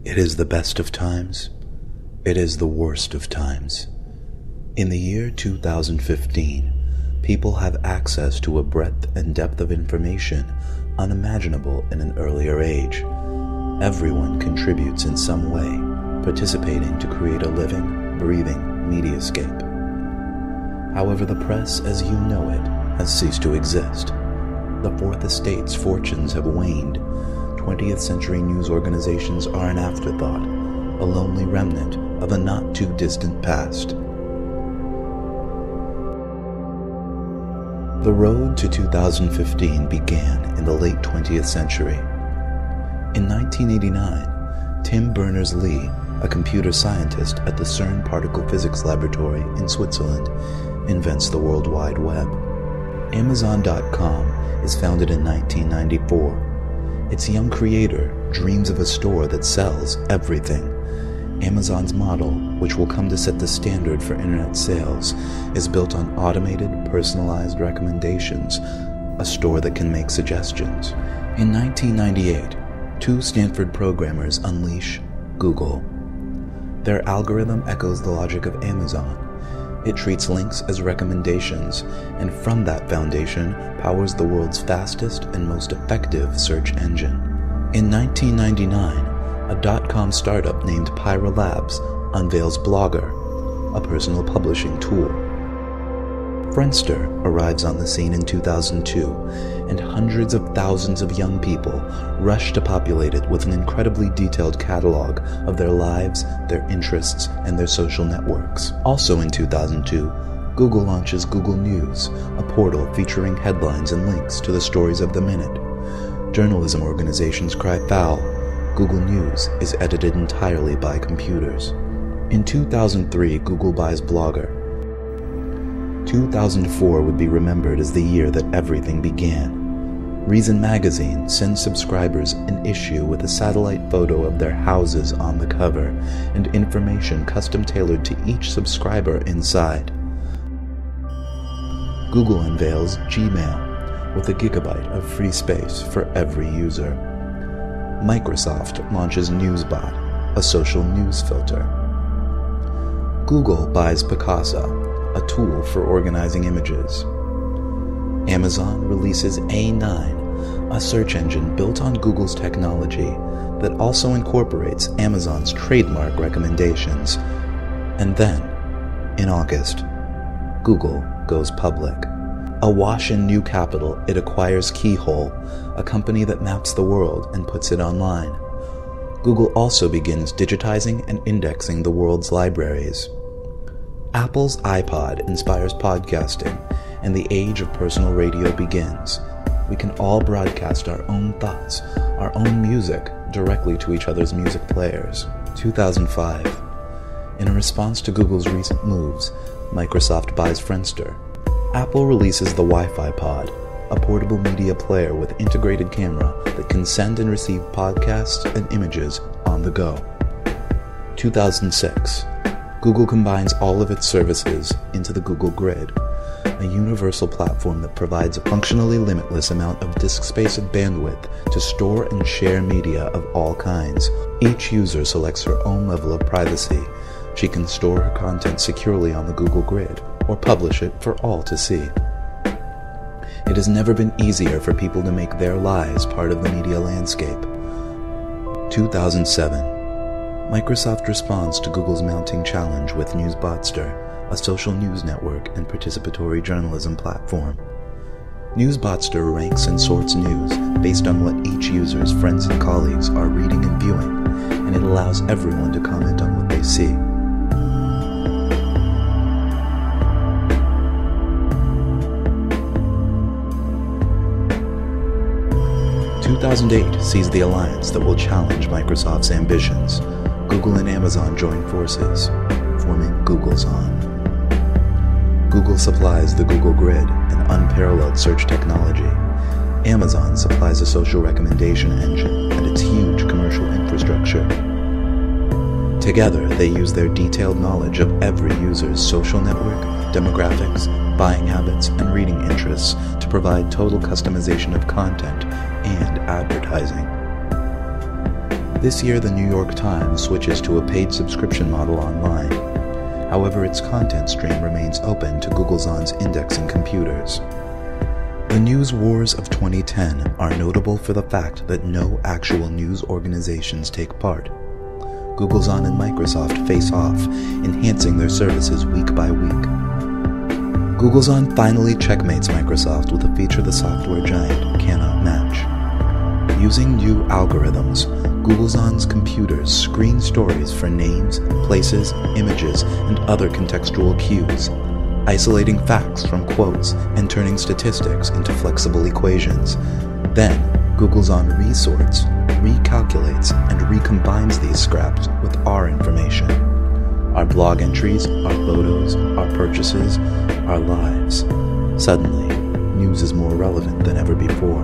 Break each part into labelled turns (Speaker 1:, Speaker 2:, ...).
Speaker 1: It is the best of times. It is the worst of times. In the year 2015, people have access to a breadth and depth of information unimaginable in an earlier age. Everyone contributes in some way, participating to create a living, breathing mediascape. However, the press as you know it has ceased to exist. The Fourth Estate's fortunes have waned. 20th century news organizations are an afterthought, a lonely remnant of a not-too-distant past. The road to 2015 began in the late 20th century. In 1989, Tim Berners-Lee, a computer scientist at the CERN Particle Physics Laboratory in Switzerland, invents the World Wide Web. Amazon.com is founded in 1994. Its young creator dreams of a store that sells everything. Amazon's model, which will come to set the standard for internet sales, is built on automated, personalized recommendations, a store that can make suggestions. In 1998, two Stanford programmers unleash Google. Their algorithm echoes the logic of Amazon. It treats links as recommendations, and from that foundation powers the world's fastest and most effective search engine. In 1999, a dot-com startup named Pyra Labs unveils Blogger, a personal publishing tool. Friendster arrives on the scene in 2002, and hundreds of thousands of young people rush to populate it with an incredibly detailed catalog of their lives, their interests, and their social networks. Also in 2002, Google launches Google News, a portal featuring headlines and links to the stories of the minute. Journalism organizations cry foul. Google News is edited entirely by computers. In 2003, Google buys Blogger. 2004 would be remembered as the year that everything began. Reason magazine sends subscribers an issue with a satellite photo of their houses on the cover and information custom-tailored to each subscriber inside. Google unveils Gmail with a gigabyte of free space for every user. Microsoft launches Newsbot, a social news filter. Google buys Picasa, a tool for organizing images. Amazon releases A9, a search engine built on Google's technology that also incorporates Amazon's trademark recommendations. And then, in August, Google goes public. Awash in new capital, it acquires Keyhole, a company that maps the world and puts it online. Google also begins digitizing and indexing the world's libraries. Apple's iPod inspires podcasting, and the age of personal radio begins. We can all broadcast our own thoughts, our own music, directly to each other's music players. 2005. In a response to Google's recent moves, Microsoft buys Friendster. Apple releases the Wi-Fi Pod, a portable media player with integrated camera that can send and receive podcasts and images on the go. 2006. Google combines all of its services into the Google Grid, a universal platform that provides a functionally limitless amount of disk space and bandwidth to store and share media of all kinds. Each user selects her own level of privacy. She can store her content securely on the Google Grid, or publish it for all to see. It has never been easier for people to make their lives part of the media landscape. 2007. Microsoft responds to Google's mounting challenge with Newsbotster, a social news network and participatory journalism platform. Newsbotster ranks and sorts news based on what each user's friends and colleagues are reading and viewing, and it allows everyone to comment on what they see. 2008 sees the alliance that will challenge Microsoft's ambitions. Google and Amazon join forces, forming Google's On. Google supplies the Google Grid, an unparalleled search technology. Amazon supplies a social recommendation engine and its huge commercial infrastructure. Together, they use their detailed knowledge of every user's social network, demographics, buying habits, and reading interests to provide total customization of content and advertising. This year, the New York Times switches to a paid subscription model online. However, its content stream remains open to Googlezon's indexing computers. The news wars of 2010 are notable for the fact that no actual news organizations take part. Googlezon and Microsoft face off, enhancing their services week by week. Googlezon finally checkmates Microsoft with a feature the software giant cannot match. Using new algorithms, Googlezon's computers screen stories for names, places, images, and other contextual cues, isolating facts from quotes and turning statistics into flexible equations. Then, Googlezon resorts, recalculates, and recombines these scraps with our information. Our blog entries, our photos, our purchases, our lives. Suddenly, news is more relevant than ever before.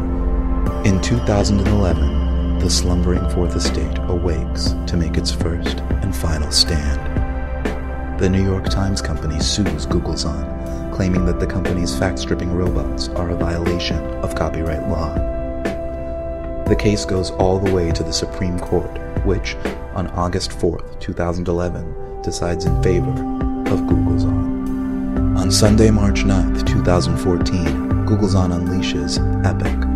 Speaker 1: In 2011, the slumbering Fourth Estate awakes to make its first and final stand. The New York Times Company sues Googlezon, claiming that the company's fact-stripping robots are a violation of copyright law. The case goes all the way to the Supreme Court, which, on August 4th, 2011, decides in favor of Googlezon. On Sunday, March 9th, 2014, Googlezon unleashes Epic.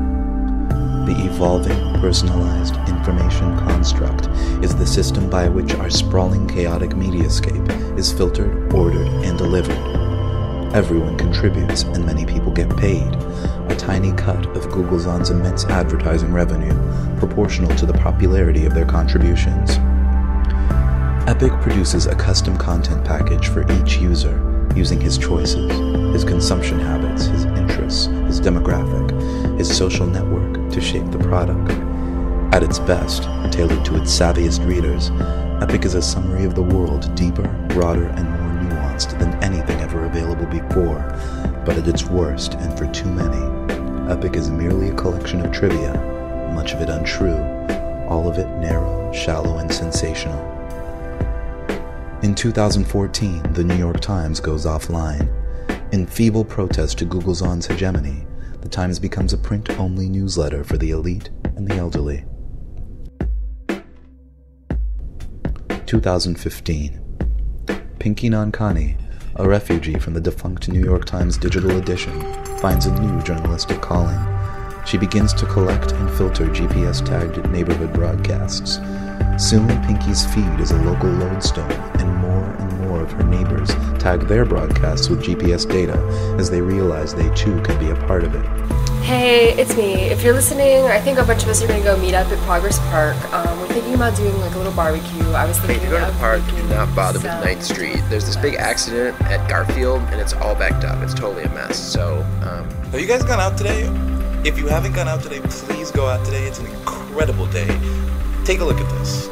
Speaker 1: The evolving, personalized information construct is the system by which our sprawling, chaotic mediascape is filtered, ordered, and delivered. Everyone contributes, and many people get paid, a tiny cut of Googlezon's immense advertising revenue, proportional to the popularity of their contributions. Epic produces a custom content package for each user, using his choices, his consumption habits, his interests, his demographic, his social network to shape the product. At its best, tailored to its savviest readers, Epic is a summary of the world deeper, broader, and more nuanced than anything ever available before. But at its worst, and for too many, Epic is merely a collection of trivia, much of it untrue, all of it narrow, shallow, and sensational. In 2014, the New York Times goes offline. In feeble protest to Googlezon's hegemony, the Times becomes a print-only newsletter for the elite and the elderly. 2015. Pinky Nankani, a refugee from the defunct New York Times digital edition, finds a new journalistic calling. She begins to collect and filter GPS-tagged neighborhood broadcasts. Soon, Pinky's feed is a local lodestone, and more of her neighbors tag their broadcasts with GPS data as they realize they too can be a part of it.
Speaker 2: Hey, it's me. If you're listening, I think a bunch of us are going to go meet up at Progress Park. We're thinking about doing like a little barbecue. I was thinking
Speaker 3: if you go to the park, do not bother with 9th Street. There's this big accident at Garfield, and it's all backed up. It's totally a mess. So,
Speaker 4: Have you guys gone out today? If you haven't gone out today, please go out today. It's an incredible day. Take a look at this.